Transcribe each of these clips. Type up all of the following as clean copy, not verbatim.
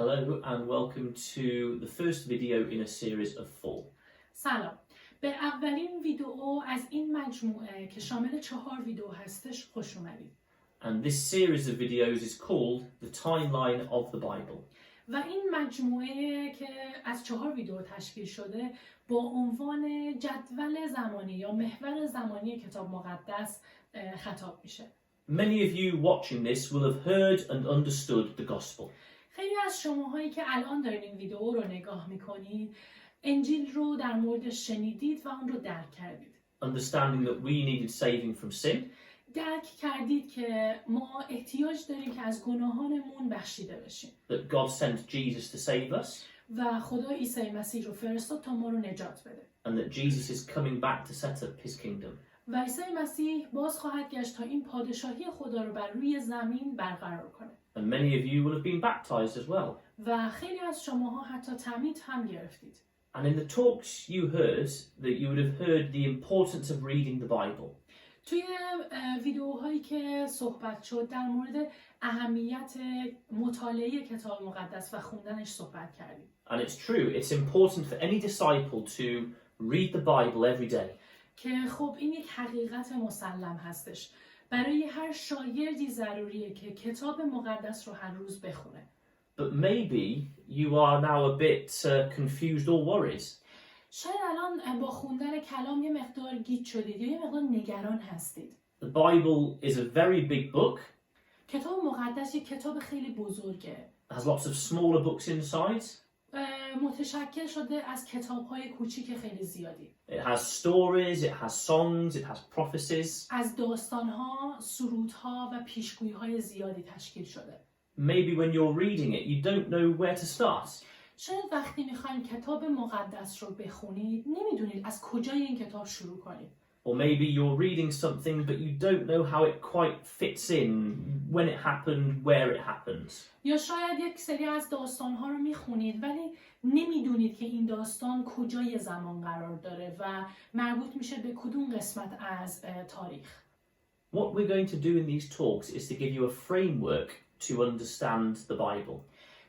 Hello and welcome to the first video in a series of 4. سلام. به اولین ویدئو از این مجموعه که شامل 4 ویدئو هستش خوش اومدید. And this series of videos is called the timeline of the Bible. و این مجموعه که از 4 ویدئو تشکیل شده با عنوان جدول زمانی یا محور زمانی کتاب مقدس خطاب میشه. Many of you watching this will have heard and understood the gospel. خیلی از شماهایی که الان دارین این ویدئو رو نگاه میکنید انجیل رو در موردش شنیدید و اون رو درک کردید. Understanding that we needed saving from sin. درک کردید که ما احتیاج داریم که از گناهانمون بخشیده بشیم. That God sent Jesus to save us. و خدا عیسی مسیح رو فرستاد تا ما رو نجات بده. And that Jesus is coming back to set up his kingdom. و عیسی مسیح باز خواهد گشت تا این پادشاهی خدا رو بر روی زمین برقرار کنه. And many of you will have been baptized as well. و خیلی از شماها حتی تعمید هم گرفتید. And in the talks you heard that you would have heard the importance of reading the Bible. توی ویدئوهایی که صحبت شد در مورد اهمیت مطالعه کتاب مقدس و خوندنش صحبت کردیم. And it's true, it's important for any disciple to read the Bible every day. که خب این یک حقیقت مسلم هستش. برای هر شاگردی ضروریه که کتاب مقدس رو هر روز بخونه. But maybe you are now a bit confused or worried. شاید الان با خوندن کلام یه مقدار گیج شدید یا یه مقدار نگران هستید. The Bible is a very big book. کتاب مقدس یک کتاب خیلی بزرگه. It has lots of smaller books inside. متشکل شده از کتاب‌های کوچیک خیلی زیادی. It has stories, it has songs, it has prophecies. از داستان‌ها، سرودها و پیشگویی‌های زیادی تشکیل شده. Maybe when you're reading it, you don't know where to start. شاید وقتی میخواین کتاب مقدس رو بخونید، نمیدونید از کجای این کتاب شروع کنید. Or maybe you're reading something but you don't know how it quite fits in, when it happened, where it happened. یا شاید یک سری از داستان‌ها رو میخونید ولی نمیدونید که این داستان کجای زمان قرار داره و مربوط میشه به کدوم قسمت از تاریخ. What we're going to do in these talks is to give you a framework to understand the Bible.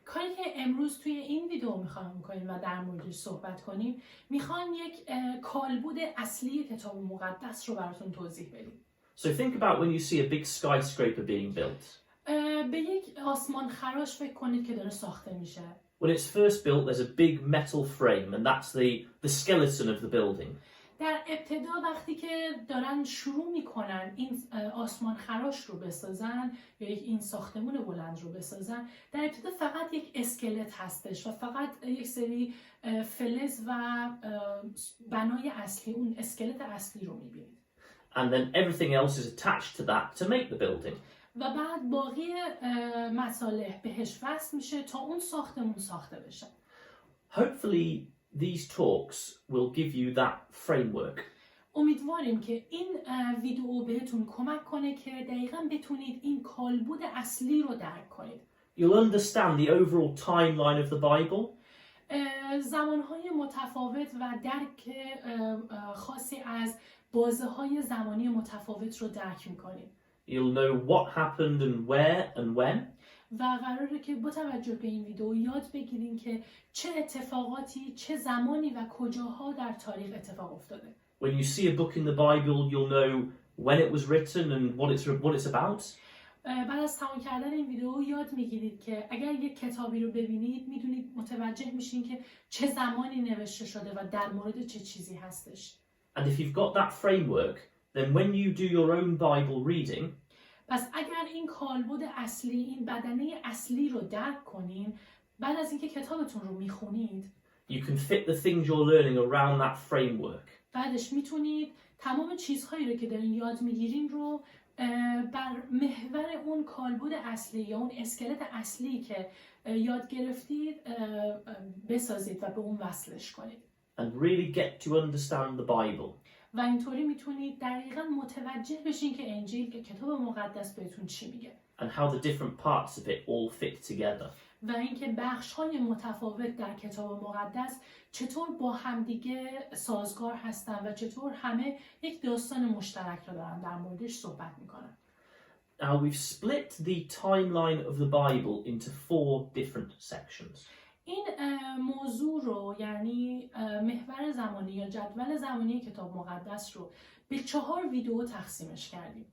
کاری که امروز توی این ویدیو میخوایم بکنیم و در موردش صحبت کنیم، میخوایم یک کالبد اصلی کتاب مقدس رو براتون توضیح بدیم. So think about when you see a big skyscraper being built. به یک آسمان خراش فکر کنید که داره ساخته میشه. When it's first built, there's a big metal frame, and that's the skeleton of the building. در ابتدا وقتی که دارن شروع میکنن این آسمان خراش رو بسازن یا این ساختمون بلند رو بسازن، در ابتدا فقط یک اسکلت هستش و فقط یک سری فلز و بنای اصلی، اون اسکلت اصلی رو میبینید. And then everything else is attached to that to make the building. و بعد باقی مصالح بهش وصل میشه تا اون ساختمون ساخته بشه. Hopefully these talks will give you that framework. امیدواریم که این ویدیو بهتون کمک کنه که دقیقاً بتونید این کالبد اصلی رو درک کنید. You'll understand the overall timeline of the Bible. زمانهای متفاوت و درک خاصی از بازه‌های زمانی متفاوت رو درک می‌کنید. You'll know what happened and where and when. و قراره که با توجه به این ویدیو یاد بگیرین که چه اتفاقاتی، چه زمانی و کجاها در تاریخ اتفاق افتاده. When you see a book in the Bible, you'll know when it was written and what it's about. بعد از تمام کردن این ویدیو یاد میگیرید که اگر یک کتابی رو ببینید میدونید متوجه میشین که چه زمانی نوشته شده و در مورد چه چیزی هستش. And if you've got that framework, then when you do your own Bible reading, پس اگر این کالبد اصلی، این بدنه اصلی رو درک کنین، بعد از اینکه کتابتون رو میخونید، you can fit the things you're learning around that framework. بعدش میتونید تمام چیزهایی رو که دارین یاد میگیرین رو بر محور اون کالبد اصلی یا اون اسکلت اصلی که یاد گرفتید بسازید و به اون وصلش کنید. And really get to understand the Bible. و اینطوری میتونید دقیقاً متوجه بشین که انجیل، که کتاب مقدس بهتون چی میگه. And how the different parts of it all fit together. و اینکه بخش‌های متفاوت در کتاب مقدس چطور با همدیگه سازگار هستن و چطور همه یک داستان مشترک رو دارن در موردش صحبت میکنن. Now we've split the timeline of the Bible into 4 different sections. این موضوع رو یعنی محور زمانی یا جدول زمانی کتاب مقدس رو به 4 ویدئو تقسیمش کردیم.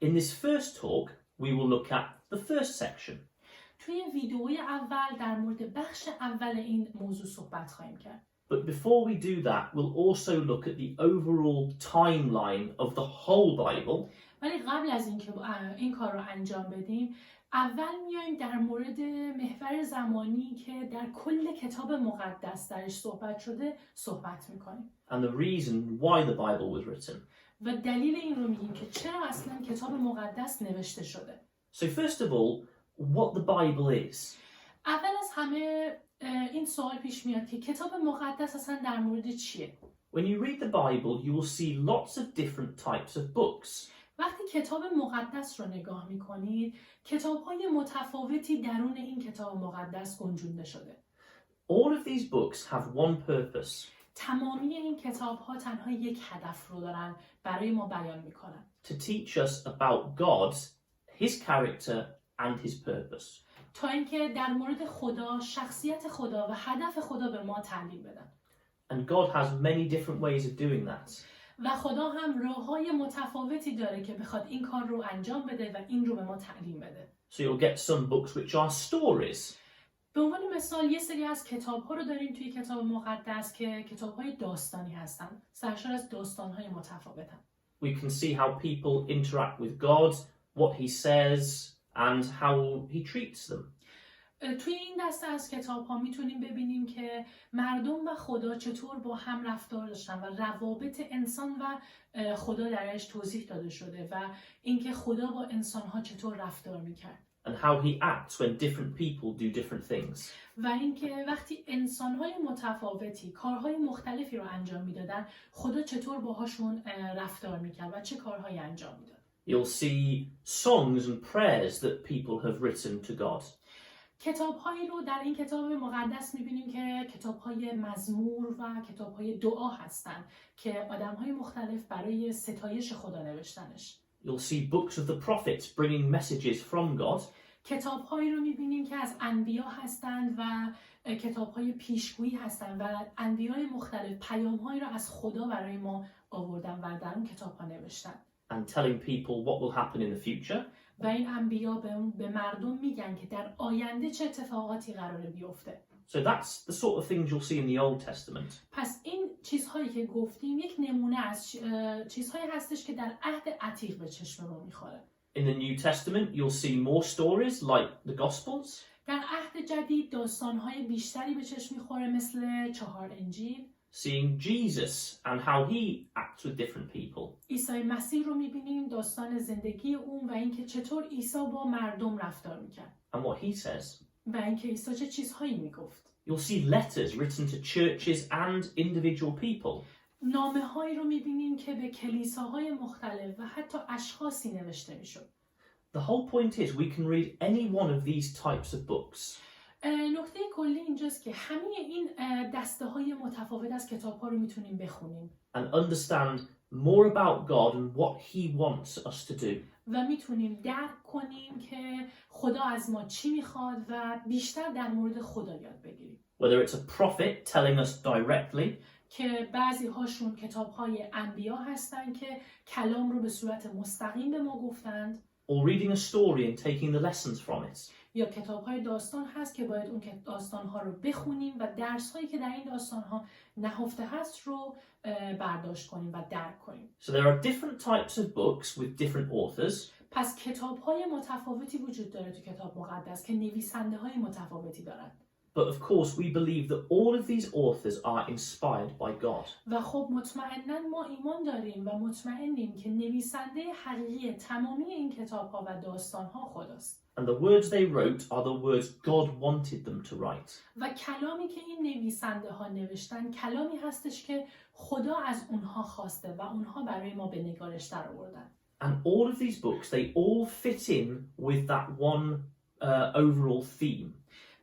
In this first talk, we will look at the first section. توی ویدئوی اول در مورد بخش اول این موضوع صحبت خواهیم کرد. But before we do that, we'll also look at the overall timeline of the whole Bible. ولی قبل از اینکه این کار رو انجام بدیم، اول میایم در مورد محور زمانی که در کل کتاب مقدس درش صحبت شده صحبت میکنیم. And the reason why the Bible was written. و دلیل این رو میگیم که چرا اصلا کتاب مقدس نوشته شده. So first of all, what the Bible is. اول از همه این سوال پیش میاد که کتاب مقدس اصلا در مورد چیه؟ When you read the Bible, you will see lots of different types of books. وقتی کتاب مقدس رو نگاه میکنید، کتاب‌های متفاوتی درون این کتاب مقدس گنجونده شده. All of these books have one purpose. تمامی این کتاب‌ها تنها یک هدف رو دارن برای ما بیان میکنن. To teach us about God, His character and His purpose. تا اینکه در مورد خدا، شخصیت خدا و هدف خدا به ما تعلیم بدن. And God has many different ways of doing that. و خدا هم راه‌های متفاوتی داره که بخواد این کار رو انجام بده و این رو به ما تعلیم بده. So you'll get some books which are stories. به عنوان مثال یه سری از کتاب‌ها رو داریم توی کتاب مقدس که کتاب‌های داستانی هستن. سرشار از داستان‌های متفاوتن. We can see how people interact with God, what He says, and how He treats them. توی این دسته از کتاب‌ها میتونیم ببینیم که مردم و خدا چطور با هم رفتار داشتن و روابط انسان و خدا درش توضیح داده شده و اینکه خدا با انسان‌ها چطور رفتار میکرد. And how He acts when different people do different things. و اینکه وقتی انسان‌های متفاوتی کارهای مختلفی رو انجام میدادن، خدا چطور باهاشون رفتار میکرد و چه کارهایی انجام میداد. You'll see songs and prayers that people have written to God. کتاب‌هایی رو در این کتاب مقدس می‌بینیم که کتاب‌های مزمور و کتاب‌های دعا هستن که آدم‌های مختلف برای ستایش خدا نوشتنش. You'll see books of the prophets bringing messages from God. کتاب‌هایی رو می‌بینیم که از انبیا هستند و کتاب‌های پیشگویی هستند و انبیای مختلف پیام‌هایی رو از خدا برای ما آوردن و در اون کتاب‌ها نوشتن. And telling people what will happen in the future. و این انبیا به مردم میگن که در آینده چه اتفاقاتی قراره بیفته. So that's the sort of things you'll see in the Old Testament. پس این چیزهایی که گفتیم یک نمونه از چیزهایی هستش که در عهد عتیق به چشم ما میخوره. In the New Testament, you'll see more stories like the Gospels. در عهد جدید داستانهای بیشتری به چشم میخوره مثل 4 انجیل. Seeing Jesus and how he acts with different people. عیسی مسیح رو میبینیم، داستان زندگی اون و اینکه چطور عیسی با مردم رفتار میکرد. And what he says. و اینکه عیسی چه چیزهایی میگفت. You'll see letters written to churches and individual people. نامه‌هایی رو میبینیم که به کلیساهای مختلف و حتی اشخاصی نوشته میشد. The whole point is we can read any one of these types of books. نکته کلی اینجاست که همه این دسته های متفاوت از کتاب ها رو میتونیم بخونیم and understand more about God and what He wants us to do. و میتونیم درک کنیم که خدا از ما چی میخواد و بیشتر در مورد خدا یاد بگیریم. Whether it's a prophet telling us directly, که بعضی هاشون کتاب های انبیا هستن که کلام رو به صورت مستقیم به ما گفتند، or reading a story and taking the lessons from it. یا کتاب های داستان هست که باید اون داستان ها رو بخونیم و درس هایی که در این داستان ها نهفته هست رو برداشت کنیم و درک کنیم. So there are different types of books with different authors. پس کتاب های متفاوتی وجود داره تو کتاب مقدس که نویسنده های متفاوتی دارن. But of course we believe that all of these authors are inspired by God. و خب مطمئناً ما ایمان داریم و مطمئنیم که نویسنده حقیقی تمامی این کتاب ها و داستان ها خداست. And the words they wrote are the words God wanted them to write. و کلامی که این نویسنده ها نوشتن کلامی هستش که خدا از اونها خواسته و اونها برای ما به نگارش در آوردن. And all of these books, they all fit in with that one overall theme.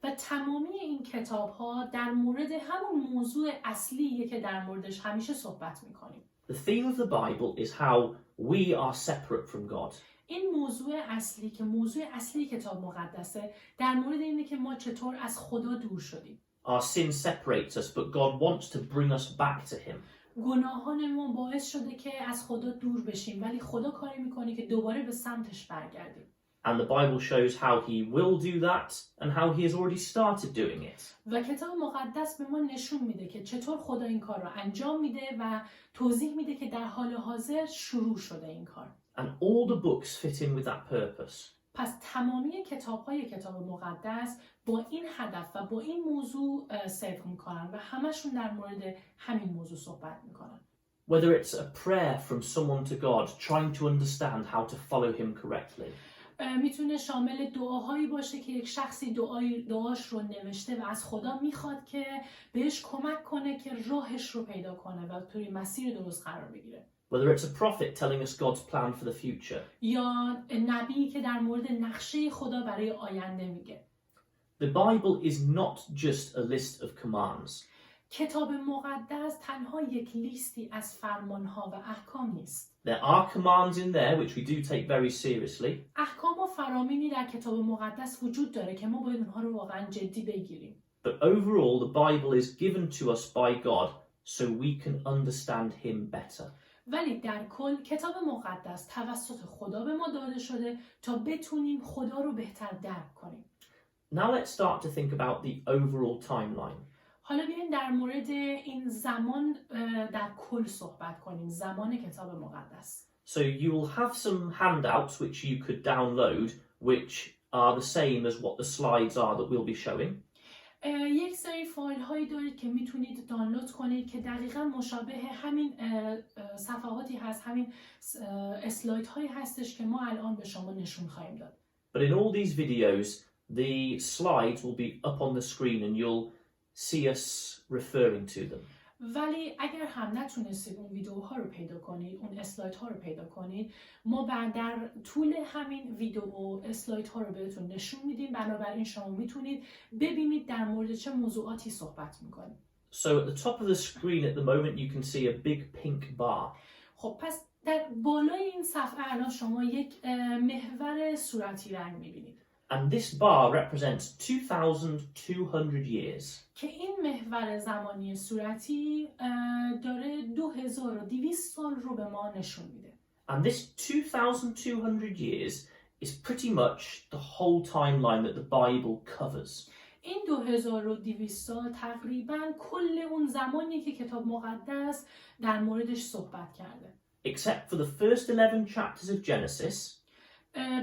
و تمامی این کتاب ها در مورد همون موضوع اصلیه که در موردش همیشه صحبت میکنیم. The theme of the Bible is how we are separate from God. این موضوع اصلی که موضوع اصلی کتاب مقدسه در مورد اینه که ما چطور از خدا دور شدیم. Our sin separates us, but God wants to bring us back to him. گناهان ما باعث شده که از خدا دور بشیم، ولی خدا کاری میکنه که دوباره به سمتش برگردیم. And the Bible shows how he will do that and how he has already started doing it. و کتاب مقدس به ما نشون میده که چطور خدا این کار رو انجام میده و توضیح میده که در حال حاضر شروع شده این کار. And all the books fit in with that purpose. پس تمامی کتاب‌های کتاب مقدس با این هدف و با این موضوع صدق میکنن و همشون در مورد همین موضوع صحبت میکنن. Whether it's a prayer from someone to God, trying to understand how to follow him correctly. میتونه شامل دعاهایی باشه که یک شخصی دعاش رو نوشته و از خدا میخواد که بهش کمک کنه که راهش رو پیدا کنه و توی مسیر درست قرار بگیره. Whether it's a prophet telling us God's plan for the future. یا نبی که در مورد نقشه خدا برای آینده میگه. The Bible is not just a list of commands. کتاب مقدس تنها یک لیستی از فرمانها و احکام نیست. There are commands in there which we do take very seriously. احکام و فرامینی در کتاب مقدس وجود داره که ما باید اونها رو واقعا جدی بگیریم. But overall, the Bible is given to us by God so we can understand him better. ولی در کل کتاب مقدس توسط خدا به ما داده شده تا بتونیم خدا رو بهتر درک کنیم. Now let's start to think about the overall timeline. حالا بیاین در مورد این زمان در کل صحبت کنیم، زمان کتاب مقدس. So you will have some handouts which you could download which are the same as what the slides are that we'll be showing. یک سری فایل هایی دارید که میتونید دانلود کنید که دقیقاً مشابه همین صفحاتی هست، همین اسلاید هایی هستش که ما الان به شما نشون خواهیم داد. But in all these videos, the slides will be up on the screen and you'll see us referring to them. ولی اگر هم نتونستید اون ویدیوها رو پیدا کنید، اون اسلاید ها رو پیدا کنید، ما در طول همین ویدیو و اسلاید ها رو بهتون نشون میدیم، بنابراین شما میتونید ببینید در مورد چه موضوعاتی صحبت میکنیم. So at the top of the screen at the moment you can see a big pink bar. خب پس در بالای این صفحه الان شما یک محور صورتی رنگ میبینید. And this bar represents 2,200 years. که این محور زمانی صورتی داره 2200 سال رو به ما نشون میده. And this 2,200 years is pretty much the whole timeline that the Bible covers. این 2200 سال تقریباً کل اون زمانی که کتاب مقدس در موردش صحبت کرده. Except for the first 11 chapters of Genesis.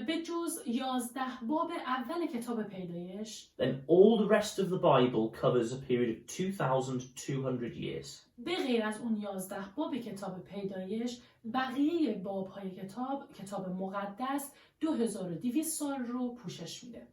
به جز 11 باب اول کتاب پیدایش. Then all the rest of the Bible covers a period of 2,200 years. به غیر از اون 11 باب کتاب پیدایش، بقیه باب‌های کتاب مقدس 2200 سال رو پوشش میده.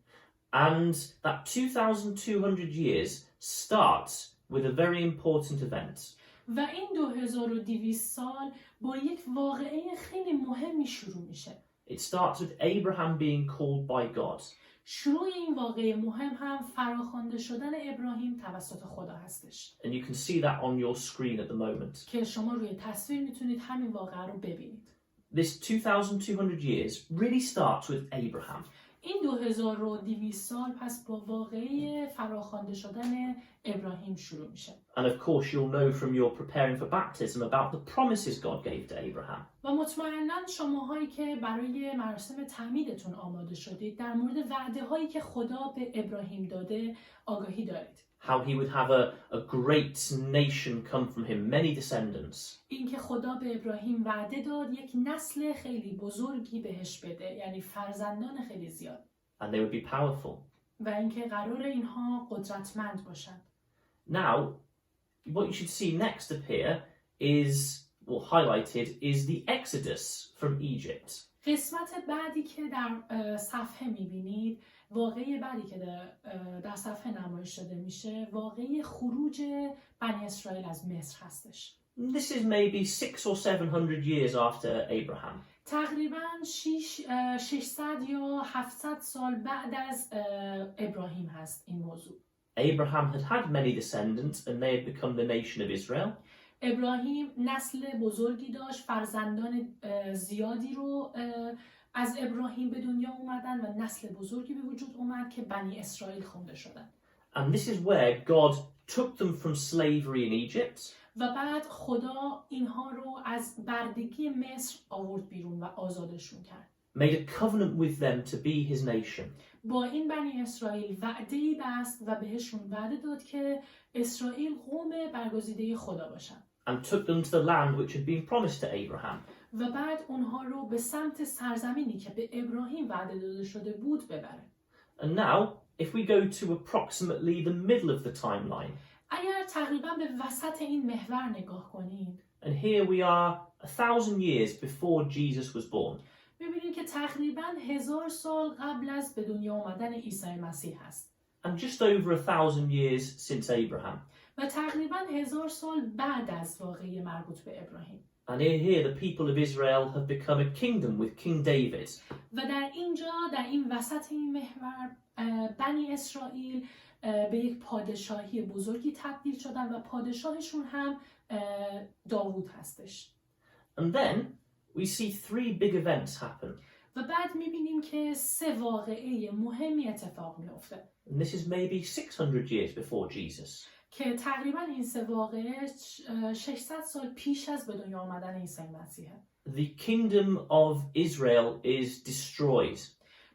And that 2,200 years starts with a very important event. و این 2200 سال با یک واقعه خیلی مهمی شروع میشه. It starts with Abraham being called by God. شروع این واقعه مهم هم فراخوانده شدن ابراهیم توسط خدا هستش. And you can see that on your screen at the moment. که شما روی تصویر میتونید همین واقعه رو ببینید. This 2,200 years really starts with Abraham. این 2200 سال پس با واقعه فراخوانده شدن ابراهیم شروع میشه. And of course you'll know from your preparing for baptism about the promises God gave to Abraham. و مطمئناً شماهایی که برای مراسم تعمیدتون آماده شدید در مورد وعده هایی که خدا به ابراهیم داده آگاهی دارید. How he would have a great nation come from him, many descendants. اینکه خدا به ابراهیم وعده داد یک نسل خیلی بزرگی بهش بده، یعنی فرزندان خیلی زیاد. And they would be powerful. و اینکه قرار اینها قدرتمند باشند. Now, what you should see next appear is, or highlighted, is the Exodus from Egypt. قسمت بعدی که در صفحه میبینید، واقعه بعدی که در صفحه نمایش داده میشه، واقعه خروج بنی اسرائیل از مصر هستش. This is maybe 600 or 700 years after Abraham. تقریباً 600 یا 700 سال بعد از ابراهیم هست این موضوع. Abraham had many descendants and they had become the nation of Israel. ابراهیم نسل بزرگی داشت، فرزندان زیادی رو از ابراهیم به دنیا اومدن و نسل بزرگی به وجود اومد که بنی اسرائیل خوانده شدن. And this is where God took them from slavery in Egypt. و بعد خدا اینها رو از بردگی مصر آورد بیرون و آزادشون کرد. Made a covenant with them to be his nation. با این بنی اسرائیل وعده‌ای بست و بهشون وعده داد که اسرائیل قوم برگزیده خدا باشن. And took them to the land which had been promised to Abraham. و بعد اونها رو به سمت سرزمینی که به ابراهیم وعده داده شده بود ببره. And now, if we go to approximately the middle of the timeline. اگر تقریبا به وسط این محور نگاه کنید. And here we are 1,000 years before Jesus was born. می‌بینید که تقریبا 1000 سال قبل از به دنیا آمدن عیسی مسیح هست. And just over 1,000 years since Abraham. و تقریبا 1000 سال بعد از واقعه مربوط به ابراهیم. And here the people of Israel have become a kingdom with King David. و در اینجا در این وسط این محور بنی اسرائیل به یک پادشاهی بزرگی تبدیل شدن و پادشاهشون هم داوود هستش. And then we see 3 big events happen. و بعد می‌بینیم که 3 واقعه مهمی اتفاق می‌افته. And this is maybe 600 years before Jesus. که تقریبا این 3 واقعه 600 سال پیش از به دنیا آمدن عیسی مسیحه. The kingdom of Israel is destroyed.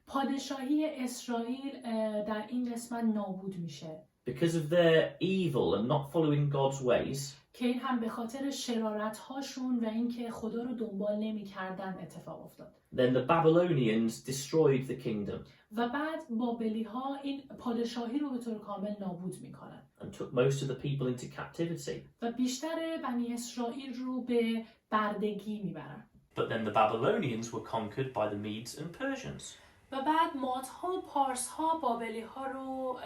پادشاهی اسرائیل در این قسمت نابود میشه. Because of their evil and not following God's ways. که این هم به خاطر شرارت‌هاشون و اینکه خدا رو دنبال نمی‌کردن اتفاق افتاد. Then the Babylonians destroyed the kingdom. و بعد بابلی‌ها این پادشاهی رو به طور کامل نابود می‌کنن. And took most of the people into captivity. و بیشتر بنی اسرائیل رو به بردگی میبرن. But then the Babylonians were conquered by the Medes and Persians. و بعد مادها و پارس‌ها بابلی‌ها رو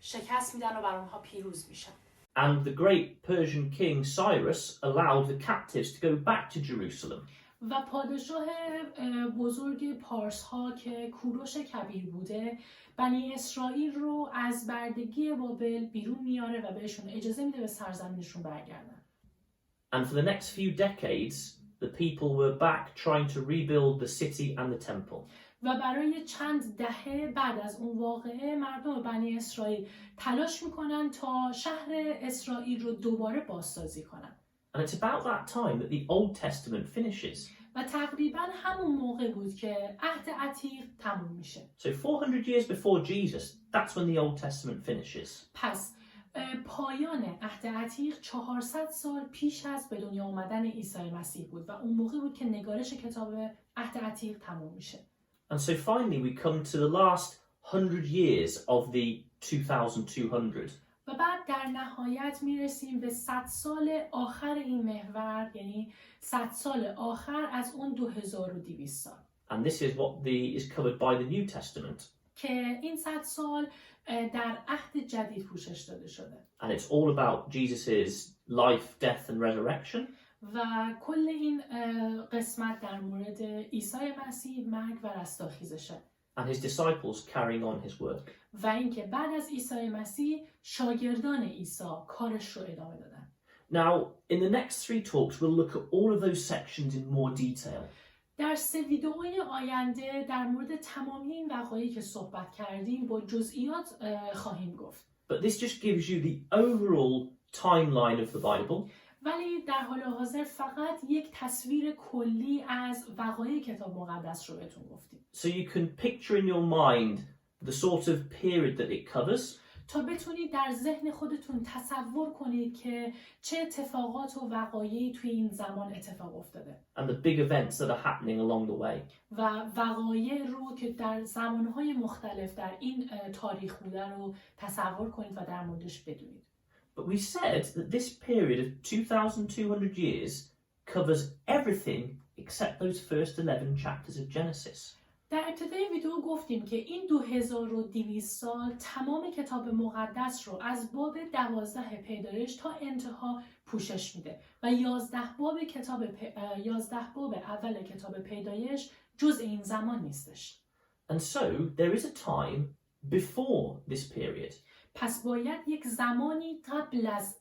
شکست میدن و بر اونها پیروز میشن. And the great Persian king Cyrus allowed the captives to go back to Jerusalem. و پادشاه بزرگ پارس‌ها که کوروش کبیر بوده بنی اسرائیل رو از بردگی بابل بیرون میاره و بهشون اجازه میده به سرزمینشون برگردن. And for the next few decades, the people were back trying to rebuild the city and the temple. و برای چند دهه بعد از اون واقعه مردم بنی اسرائیل تلاش میکنن تا شهر اسرائیل رو دوباره بازسازی کنن. And it's about that time that the Old Testament finishes. و تقریبا همون موقع بود که عهد عتیق تموم میشه. So 400 years before Jesus, that's when the Old Testament finishes. پس پایان عهد عتیق 400 سال پیش از به دنیا آمدن عیسی مسیح بود و اون موقع بود که نگارش کتاب عهد عتیق تموم میشه. And so finally we come to the last 100 years of the 2200. و بعد در نهایت میرسیم به 100 سال آخر این محور، یعنی 100 سال آخر از اون 2200 سال. And this is what is covered by the New Testament. که این 100 سال در عهد جدید پوشش داده شده. And it's all about Jesus' life, death and resurrection. و کل این قسمت در مورد عیسی مسیح، مرگ و رستاخیزشه. And his disciples carrying on his work. و اینکه بعد از عیسی مسیح شاگردان عیسی کارش رو ادامه دادن. Now, in the next 3 talks, we'll look at all of those sections in more detail. در 3 ویدئوهای آینده در مورد تمامی این وقایعی که صحبت کردیم با جزئیات خواهیم گفت. But this just gives you the overall timeline of the Bible. ولی در حال حاضر فقط یک تصویر کلی از وقایع کتاب مقدس رو بهتون گفتیم. So you can picture in your mind the sort of period that it covers. تا بتونید در ذهن خودتون تصور کنید که چه اتفاقات و وقایعی توی این زمان اتفاق افتاده. And the big events that are happening along the way. و وقایع رو که در زمانهای مختلف در این تاریخ بوده رو تصور کنید و در موردش بدونید. But we said that this period of 2200 years covers everything except those first 11 chapters of Genesis. در ابتدای ویدئو گفتیم که این 2200 سال تمام کتاب مقدس رو از باب 12 پیدایش تا انتها پوشش میده و 11 باب اول کتاب پیدایش جز این زمان نیستش. And so there is a time before this period. پس باید یک زمانی قبل از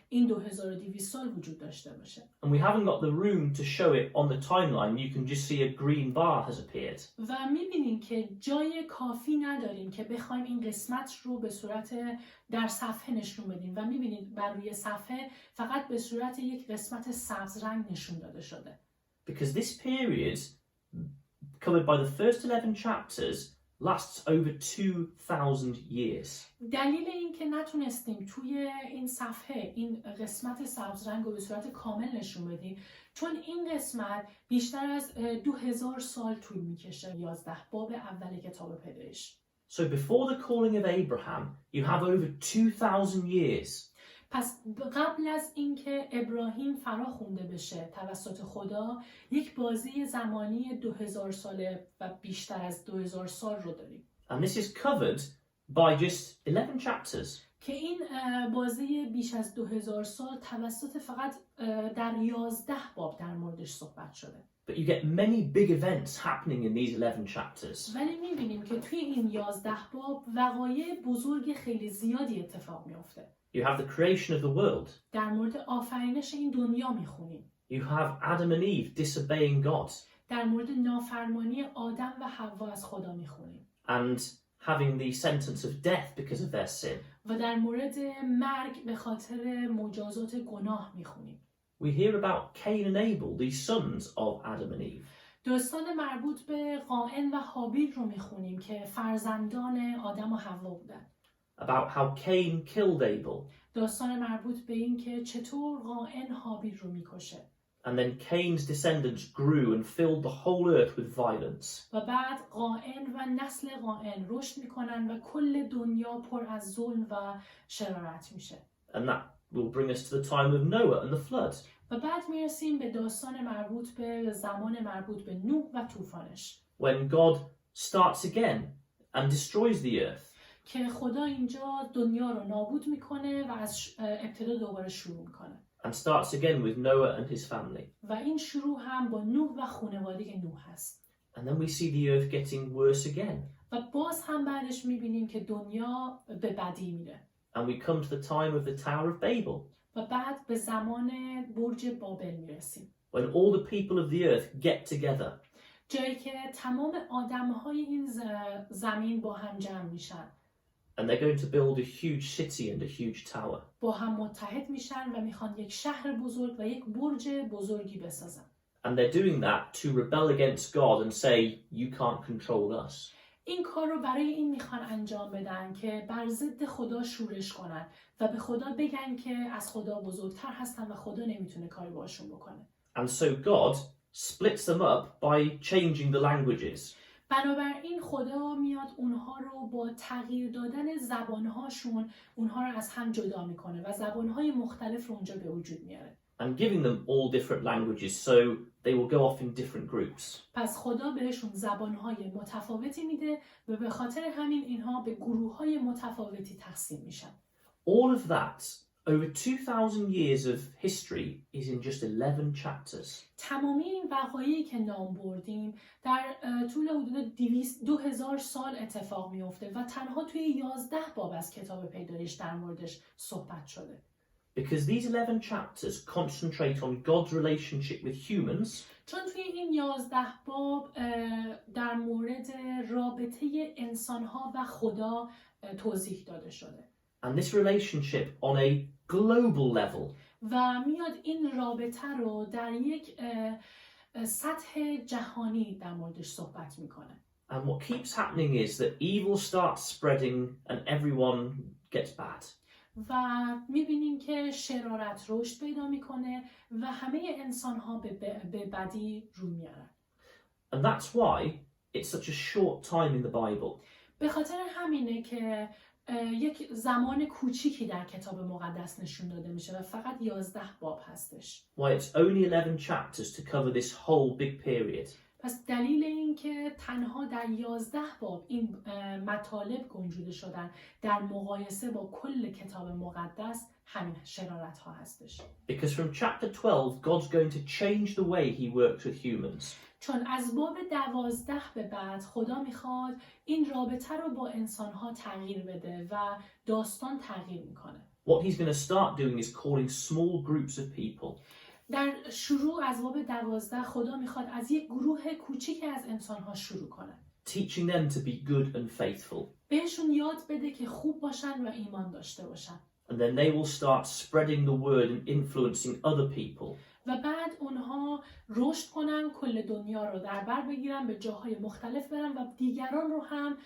این 2200 سال وجود داشته باشه. And we haven't got the room to show it on the timeline. You can just see a green bar has appeared. و می‌بینیم که جای کافی نداریم که بخوایم این قسمت رو به صورت در صفحه نشون بدیم و می‌بینید بر روی صفحه فقط به صورت یک قسمت سبز رنگ نشون داده شده. Because this period covered by the first 11 chapters lasts over 2000 years. دلیل این که نتونستیم توی این صفحه این قسمت سبز رنگ رو به صورت کامل نشون بدیم چون این قسمت بیشتر از 2000 سال طول میکشه. 11 باب اول کتاب پیدایش. So before the calling of Abraham, you have over 2000 years. پس قبل از اینکه ابراهیم فراخوانده بشه توسط خدا یک بازی زمانی 2000 ساله و بیشتر از 2000 سال رو داریم. And this is covered by just 11 chapters. که این بازی بیش از 2000 سال توسط فقط در 11 باب در موردش صحبت شده. But you get many big events happening in these 11 chapters. ولی می‌بینیم که توی این 11 باب وقایع بزرگ خیلی زیادی اتفاق میفته. You have the creation of the world. در مورد آفرینش این دنیا میخونیم. You have Adam and Eve disobeying God. در مورد نافرمانی آدم و حوا از خدا میخونیم. And having the sentence of death because of their sin. و در مورد مرگ به خاطر مجازات گناه میخونیم. We hear about Cain and Abel, these sons of Adam and Eve. داستان مربوط به قائن و هابیل رو میخونیم که فرزندان آدم و حوا بودن. About how Cain killed Abel. داستان مربوط به این که چطور قائن هابیل رو میکشه. And then Cain's descendants grew and filled the whole earth with violence. و بعد قائن و نسل قائن رشد میکنن و کل دنیا پر از ظلم و شرارت میشه. And that will bring us to the time of Noah and the flood. و بعد میرسیم به داستان مربوط به زمان مربوط به نوح و طوفانش. When God starts again and destroys the earth. که خدا اینجا دنیا رو نابود میکنه و از ابتدا دوباره شروع میکنه. And starts again with Noah and his family. و این شروع هم با نوح و خانواده نوح هست. And then we see the earth getting worse again. و باز هم بعدش میبینیم که دنیا به بدی میره. And we come to the time of the Tower of Babel. و بعد به زمان برج بابل میرسیم. When all the people of the earth get together. جایی که تمام آدمهای این زمین با هم جمع میشن. And they're going to build a huge city and a huge tower. با هم متحد میشن و میخوان یک شهر بزرگ و یک برج بزرگی بسازن. And they're doing that to rebel against God and say, you can't control us. این کار رو برای این میخوان انجام بدن که بر ضد خدا شورش کنن و به خدا بگن که از خدا بزرگتر هستن و خدا نمیتونه کاری باشون بکنه. And so God splits them up by changing the languages. بنابراین خدا میاد اونها رو با تغییر دادن زبانهاشون اونها رو از هم جدا میکنه و زبانهای مختلف رو اونجا به وجود میاره. And giving them all different languages so they will go off in different groups. پس خدا بهشون زبانهای متفاوتی میده و به خاطر همین اینها به گروههای متفاوتی تقسیم میشن. All of that, over 2000 years of history, is in just 11 chapters. تمامی این وقایعی که نام بردیم در طول حدود 2000 سال اتفاق میفته و تنها توی 11 باب از کتاب پیدایش در موردش صحبت شده. Because these 11 chapters concentrate on God's relationship with humans. چون توی این 11 باب در مورد رابطه انسانها و خدا توضیح داده شده. And this relationship on a global level. و میاد این رابطه رو در یک سطح جهانی در موردش صحبت میکنه. And what keeps happening is that evil starts spreading and everyone gets bad. و میبینیم که شرارت رشد پیدا میکنه و همه انسان ها به بدی رو میارن. And that's why it's such a short time in the Bible. به خاطر همینه که یک زمان کوچیکی در کتاب مقدس نشون داده میشه و فقط 11 باب هستش. Why it's only 11 chapters to cover this whole big period. پس دلیل این که تنها در 11 باب این مطالب گنجوده شدن در مقایسه با کل کتاب مقدس همین شرارت ها هستش. Because from chapter 12, God's going to change the way he works with humans. چون از باب 12 به بعد خدا میخواد این رابطه رو با انسانها تغییر بده و داستان تغییر میکنه. What he's going to start doing is calling small groups of people. در شروع از باب 12 خدا میخواد از یک گروه کوچیک از انسانها شروع کنه. Teaching them to be good and faithful. بهشون یاد بده که خوب باشن و ایمان داشته باشن. And then they will start spreading the word and influencing other people. و بعد اونها رشد کنن، کل دنیا رو در بر بگیرن، به جاهای مختلف برن و دیگران رو هم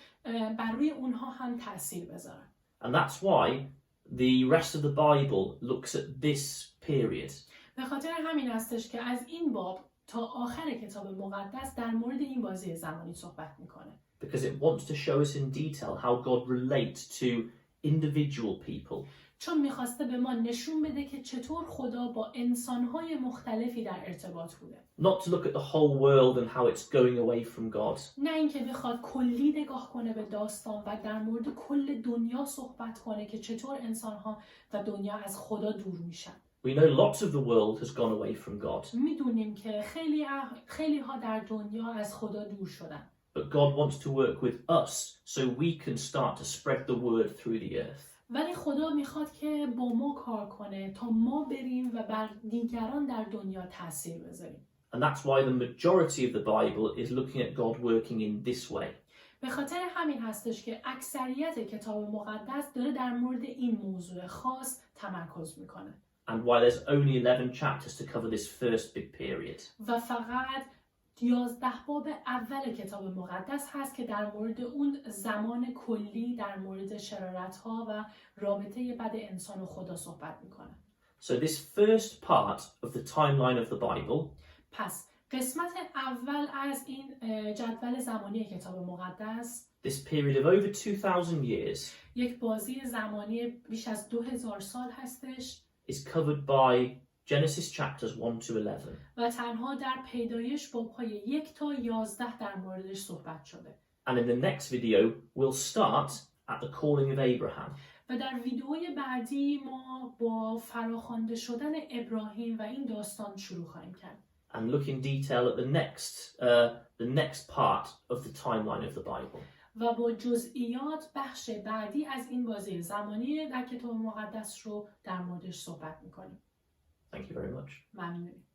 بر روی اونها هم تأثیر بذارن. And that's why the rest of the Bible looks at this period. به خاطر همین هستش که از این باب تا آخر کتاب مقدس در مورد این بازی زمانی صحبت میکنه. Because it wants to show us in detail how God relates to individual people. چون میخواسته به ما نشون بده که چطور خدا با انسانهای مختلفی در ارتباط بوده. Not to look at the whole world and how it's going away from God. نه اینکه بخواد کلی نگاه کنه به داستان و در مورد کل دنیا صحبت کنه که چطور انسانها و دنیا از خدا دور میشن. We know lots of the world has gone away from God. میدونیم که خیلی ها در دنیا از خدا دور شدن. But God wants to work with us so we can start to spread the word through the earth. ولی خدا میخواد که با ما کار کنه تا ما بریم و بر دیگران در دنیا تأثیر بذاریم. And that's why the majority of the Bible is looking at God working in this way. به خاطر همین هستش که اکثریت کتاب مقدس داره در مورد این موضوع خاص تمرکز میکنه. And why there's only 11 chapters to cover this first big period. و فقط 11 باب اول کتاب مقدس هست که در مورد اون زمان کلی، در مورد شرارت‌ها و رابطه بد انسان و خدا صحبت میکنه. So this first part of the timeline of the Bible پس قسمت اول از این جدول زمانی کتاب مقدس، this period of over 2000 years یک بازی زمانی بیش از 2000 سال هستش is covered by Genesis chapters 1 to 11. و تنها در پیدایش باب‌های 1 تا 11 در موردش صحبت شده. And in the next video we'll start at the calling of Abraham. و در ویدئوی بعدی ما با فراخوانده شدن ابراهیم و این داستان شروع خواهیم کرد. And look in detail at the next part of the timeline of the Bible. و با جزئیات بخش بعدی از این بازی زمانی در کتاب مقدس رو در موردش صحبت میکنیم. Thank you very much. ممنونیم.